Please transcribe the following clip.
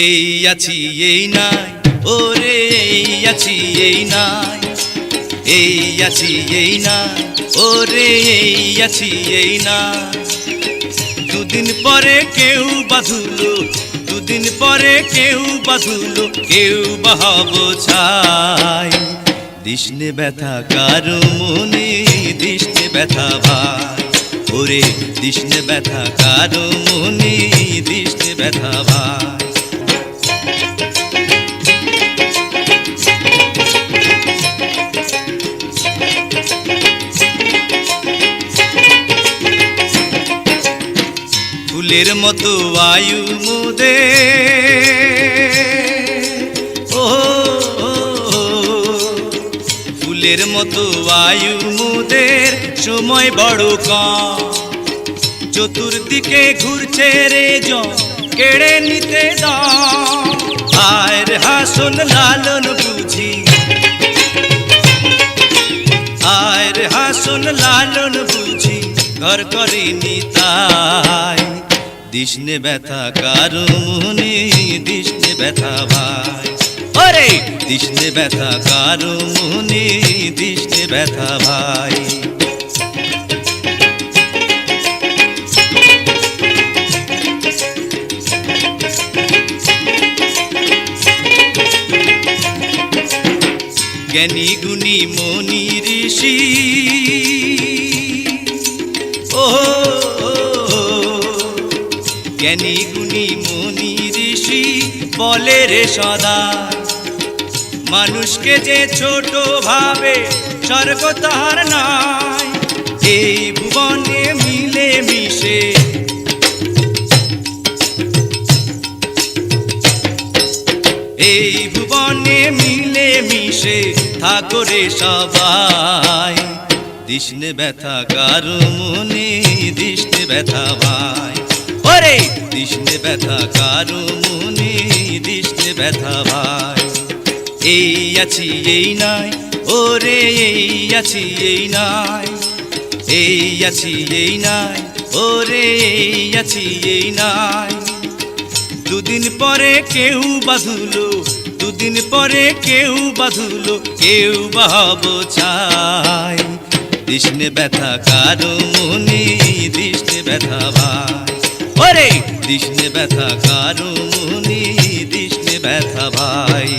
এই আছি এই নাই, ওরে এই আছি এই নাই, এই আছি এই নাই, ওরে এই আছি এই নাই। দুদিন পরে কেউ বাঁধুলো, দুদিন পরে কেউ বাঁধুলো, কেউ বাহব ছাই। দিশনে ব্যথা কারো মনে, দিশনে ব্যথা ভাই, ওরে দিশনে ব্যথা কারো মনে, দিশনে ব্যথা ভাই। ফুলের মতো আয়ু মোদের, ও ফুলের মতো আয়ু মোদের, সময় বড় কম, চতুর্দিকে ঘুরছে রে জন, কেড়ে নিতে দাম। আয়ের হাসন লালন বুঝি, আয়ের হাসন লালন বুঝি, ঘর করেনি তাই। দিশনে ব্যথা কারো মনে, দিশনে ব্যথা ভাই, ওরে দিশনে ব্যথা কারো মনে, দিশনে ব্যথা ভাই। জ্ঞানী গুণী মনি ঋষি, ও জ্ঞানী গুণী মনি ঋষি বলে রে সদা, মানুষকে যে ছোট ভাবে স্বর্গ তার নাই। এই ভুবনে মিলে মিশে, এই ভুবনে মিলে মিশে থাকো রে সবাই। দিশনে ব্যথা কারো মনে, দিশনে ব্যথা ভাই, ওরে দিশনে ব্যথা কারো মনে, দিশনে ব্যথা ভাই। এই আছি এই নাই, ওরে এই আছি এই নাই, এই আছি এই নাই, ওরে এই আছি এই নাই। দুদিন পরে কেউ বাঁধুলো, দুদিন পরে কেউ বাঁধুলো, কেউ বাহব ছাই। দিশনে ব্যথা কারো মনে, দিশনে ব্যথা ভাই, ওরে দিশনে ব্যথা কারো মনে, দিশনে ব্যথা ভাই।